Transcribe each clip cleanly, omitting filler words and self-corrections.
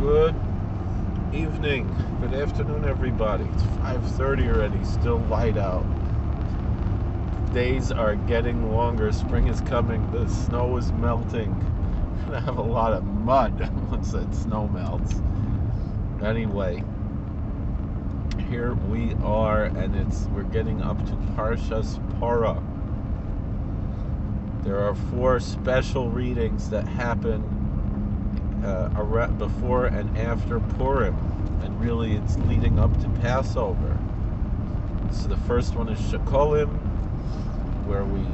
Good evening, good afternoon, everybody. It's 5:30 already, still light out. Days are getting longer, spring is coming, the snow is melting. We're gonna have a lot of mud once that snow melts. Anyway, here we are, and we're getting up to parshas parah. There are 4 special readings that happen before and after Purim, and really it's leading up to Passover. So the first one is Shekolim, where we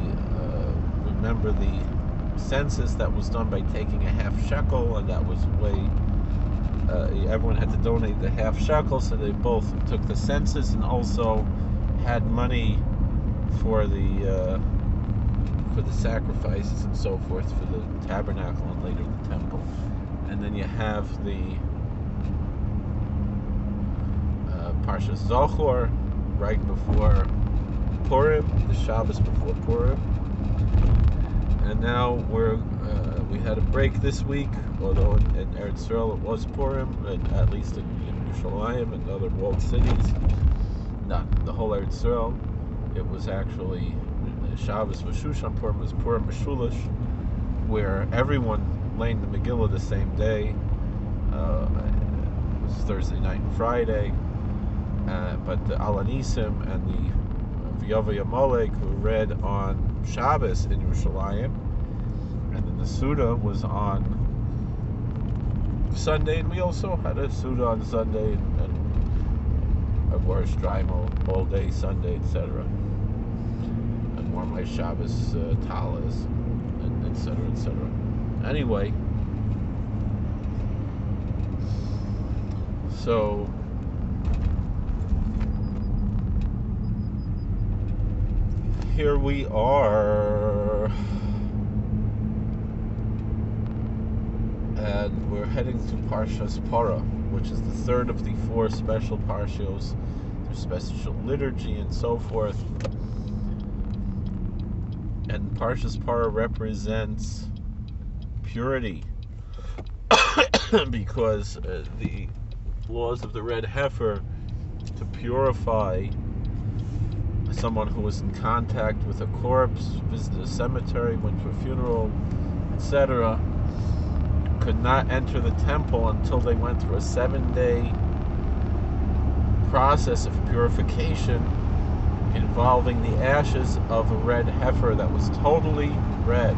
remember the census that was done by taking a half shekel, and that was everyone had to donate the half shekel, so they both took the census and also had money for the sacrifices and so forth for the tabernacle and later the temple. And then you have the parshas Zochor right before Purim, the Shabbos before Purim. And now we had a break this week, although in Eretz Yisrael it was Purim, at least in Yerushalayim and other walled cities. Not the whole Eretz Yisrael. It was actually Shabbos V'Shushan Purim was Purim Meshulish, where everyone learned the Megillah the same day. It was Thursday night and Friday. But the Alanisim and the V'Yava Yamalek were read on Shabbos in Yerushalayim, and then the Suda was on Sunday, and we also had a Suda on Sunday, and I wore a Strimo all day Sunday, etc. I wore my Shabbos talis, and etc., etc. Anyway, so here we are, and we're heading to parshas parah, which is the third of the 4 special parshas. There's special liturgy and so forth. And parshas parah represents purity because the laws of the red heifer to purify someone who was in contact with a corpse, visited a cemetery, went to a funeral, etc., could not enter the temple until they went through a 7-day process of purification involving the ashes of a red heifer that was totally red.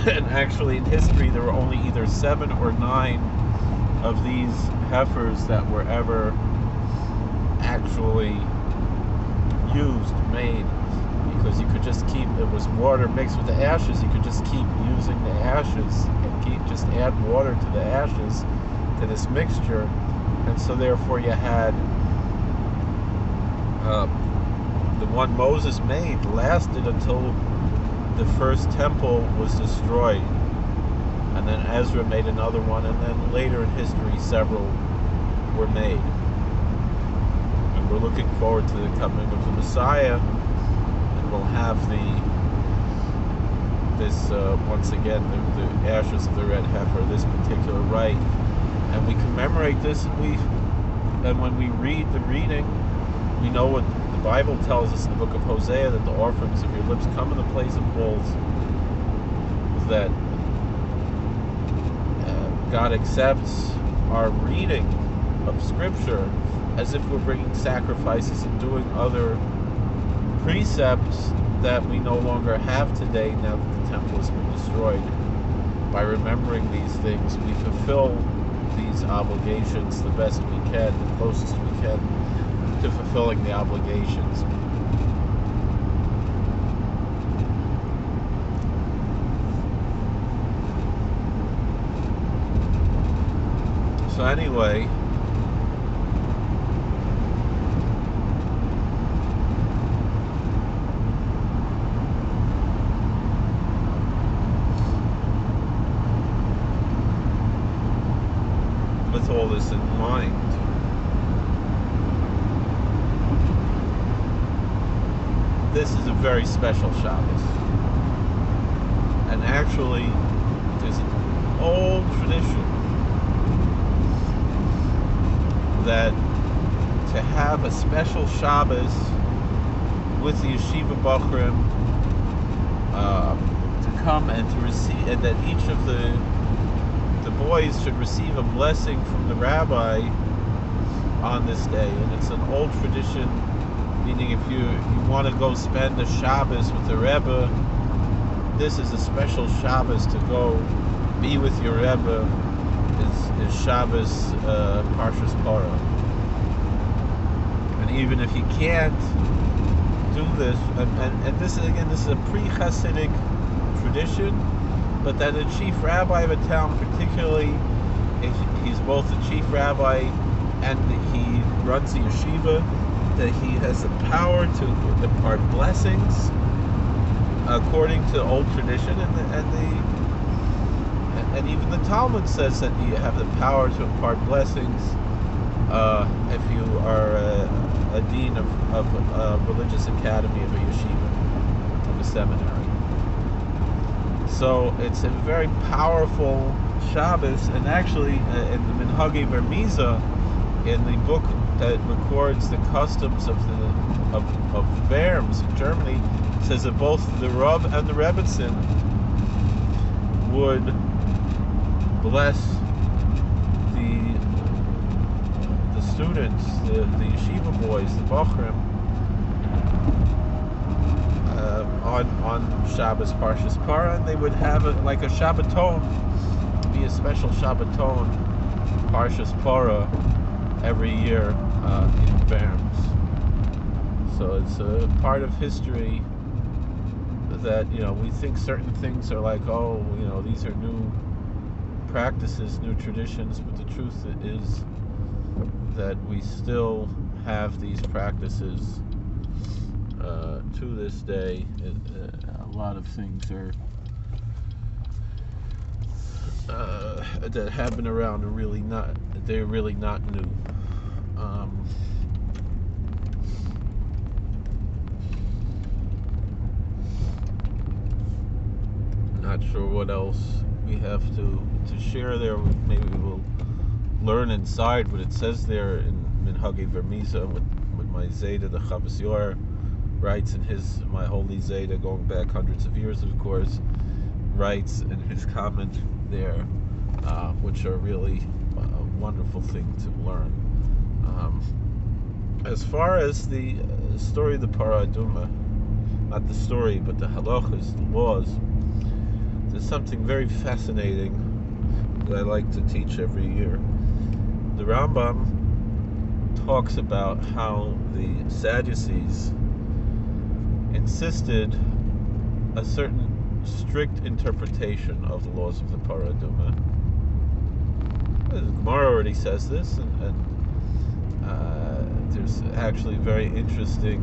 And actually in history there were only either 7 or 9 of these heifers that were ever actually made, because you could just keep, it was water mixed with the ashes, you could just keep using the ashes and just add water to the ashes to this mixture, and so therefore you had the one Moses made lasted until the first temple was destroyed, and then Ezra made another one, and then later in history several were made. And we're looking forward to the coming of the Messiah, and we'll have once again the ashes of the red heifer, this particular rite, and we commemorate this, and when we read the reading, we know what the Bible tells us in the book of Hosea, that the offerings of your lips come in the place of bulls, that God accepts our reading of Scripture as if we're bringing sacrifices and doing other precepts that we no longer have today now that the temple has been destroyed. By remembering these things, we fulfill these obligations the best we can, the closest we can to fulfilling the obligations. So anyway, with all this in mind, this is a very special Shabbos. And actually, there's an old tradition that to have a special Shabbos with the yeshiva bachrim, to come and to receive, and that each of the boys should receive a blessing from the rabbi on this day. And it's an old tradition, meaning if you want to go spend a Shabbos with the Rebbe, this is a special Shabbos to go be with your Rebbe. Is Shabbos parshas parah. And even if you can't do this, and this is again, this is a pre-Hasidic tradition, but that a chief rabbi of a town, particularly if he's both the chief rabbi and he runs a yeshiva, that he has the power to impart blessings according to old tradition, and even the Talmud says that you have the power to impart blessings if you are a dean of a religious academy, of a yeshiva, of a seminary. So it's a very powerful Shabbos, and actually in the Minhagi Vermiza, in the book that records the customs of Worms in Germany, says that both the Rav and the Rebbetzin would bless the students, the yeshiva boys, the bachrim, on Shabbos parshas parah, and they would have it like a Shabbaton, be a special Shabbaton parshas parah every year in Worms. So it's a part of history that, we think certain things are like, these are new practices, new traditions, but the truth is that we still have these practices to this day. A lot of things are that have been around are really not new. Not sure what else we have to share there. Maybe we'll learn inside what it says there in Minhagi Vermiza, with my Zeta, the Chavas Yor writes in my holy Zeta, going back hundreds of years, of course, writes in his comment there, which are really a wonderful thing to learn. As far as the story of the Parah Aduma, not the story, but the halachas, the laws, there's something very fascinating that I like to teach every year. The Rambam talks about how the Sadducees insisted a certain strict interpretation of the laws of the Parah Aduma. The Gemara already says this, and there's actually very interesting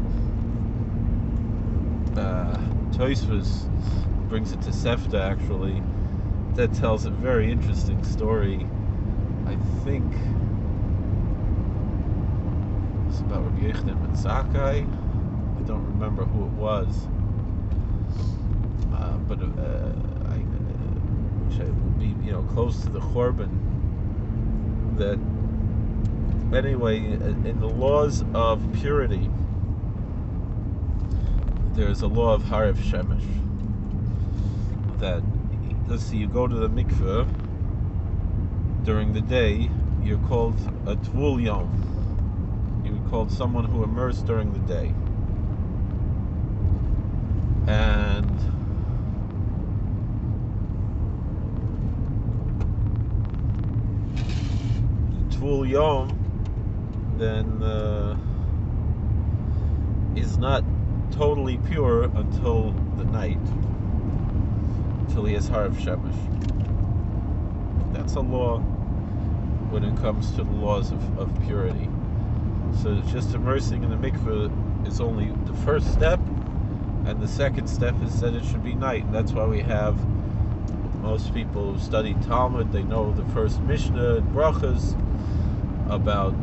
Tosfos brings it to Sefta, actually, that tells a very interesting story. I think it's about Rabbi Yochanan ben Zakkai. I don't remember who it was, but which would be close to the Chorban. That anyway, in the laws of purity, there's a law of Harav Shemesh. That, let's see, you go to the mikveh during the day, you're called a Tvul Yom. You're called someone who immersed during the day. And Tvul Yom then is not totally pure until the night, until he has Harav Shemesh. That's a law when it comes to the laws of purity. So just immersing in the mikveh is only the first step, and the second step is that it should be night. And that's why we have, most people who study Talmud, they know the first Mishnah and Brachas about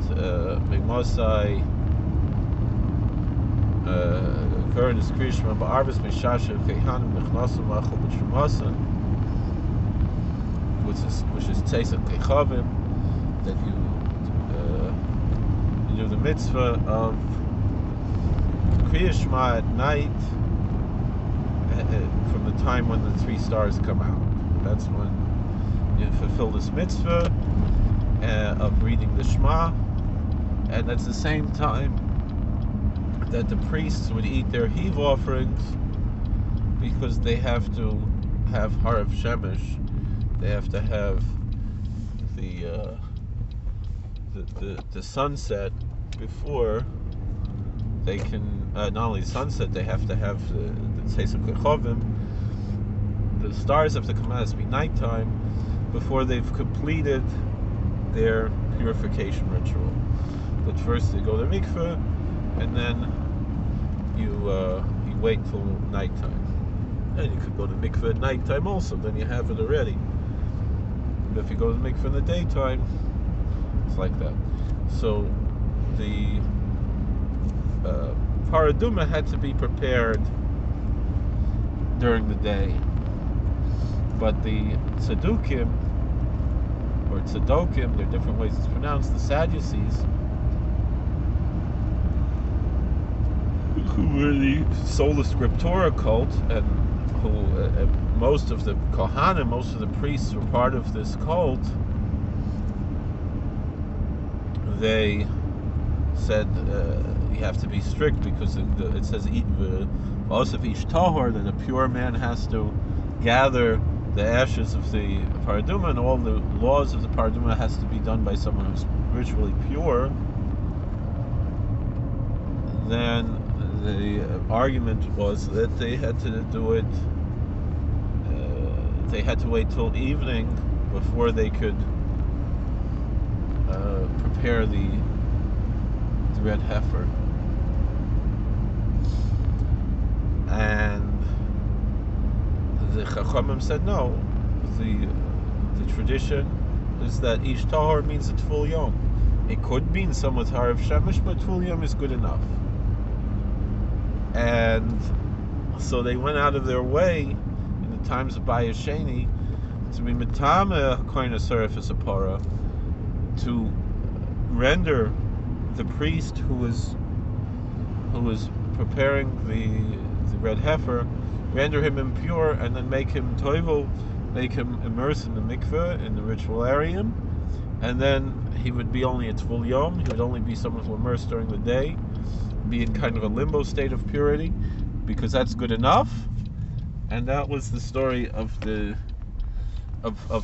B'mosai, Kurnis Krishma, Ba'arvis Mishasha, Kehanim Nechnasim Machal B'Shemasan, which is Tzeisak Kechavim, that you do the mitzvah of Kriya Shema at night from the time when the 3 stars come out. That's when you fulfill this mitzvah of reading the Shema, and that's the same time that the priests would eat their heave offerings, because they have to have Harav Shemesh. They have to have the sunset before they can, not only sunset, they have to have the Tzeitzim Kechovim. The stars have to come out, it has to be nighttime, before they've completed their purification ritual. But first they go to mikveh, and then you wait till nighttime. And you could go to mikveh at nighttime also, then you have it already. But if you go to mikveh in the daytime, it's like that. So the paraduma had to be prepared during the day, but the tzedukim, or tzedokim, there are different ways it's pronounced, the Sadducees, who were the sola scriptura cult, and who most of the kohanim, most of the priests were part of this cult, they said you have to be strict, because it says also ish tahor, that a pure man has to gather the ashes of the paraduma, and all the laws of the paraduma has to be done by someone who's ritually pure. Then the argument was that they had to do it, they had to wait till evening before they could prepare the red heifer. And the Chachamim said no. The tradition is that Ish Tahor means a Tful Yom. It could mean someone's Harav Shemesh, but Tful Yom is good enough. And so they went out of their way in the times of Bayesheni to be Mitame Kohen HaSarif as a parah, to render the priest who was preparing the red heifer, render him impure, and then make him toivel, make him immerse in the mikveh, in the ritualarium, and then he would be only a Tvul Yom. He would only be someone who immersed during the day, be in kind of a limbo state of purity, because that's good enough. And that was the story of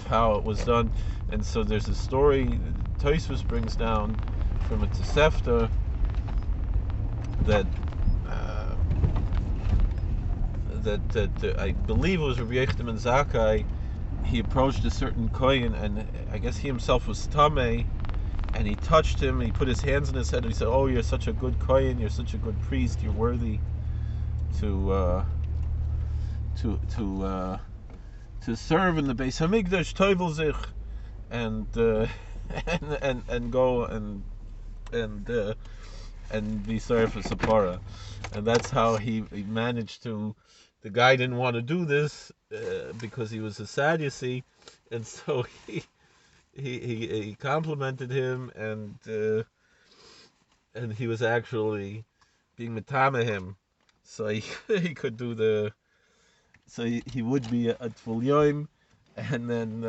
how it was done. And so there's a story Tosfos brings down from a Tosefta that I believe it was Rabbi Yechim and Zakkai. He approached a certain kohen, and I guess he himself was tamei, and he touched him, and he put his hands on his head, and he said, "Oh, you're such a good kohen, you're such a good priest, you're worthy to serve in the Beis Hamikdash, toivel zich, and go and be served as a parah." And that's how he managed to. The guy didn't want to do this because he was a Sadducee, and so he complimented him, and he was actually being metame him, so he could do the. So he would be a Tvul Yom, and then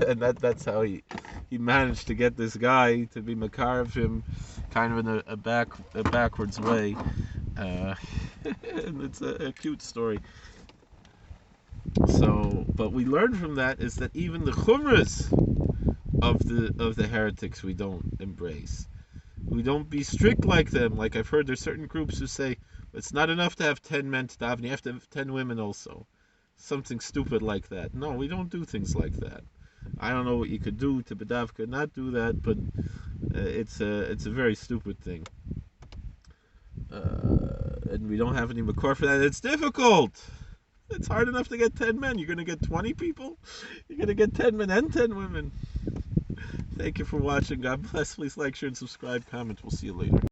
and that's how he managed to get this guy to be makar of him, kind of in a backwards way. And it's a cute story. So, but we learn from that is that even the chumras of the heretics we don't embrace. We don't be strict like them. Like I've heard there's certain groups who say it's not enough to have 10 men to daven, you have to have 10 women also. Something stupid like that. No, we don't do things like that. I don't know what you could do to bedavka not do that, but it's a very stupid thing. And we don't have any makor for that. It's difficult. It's hard enough to get 10 men. You're going to get 20 people? You're going to get 10 men and 10 women. Thank you for watching. God bless. Please like, share, and subscribe. Comment. We'll see you later.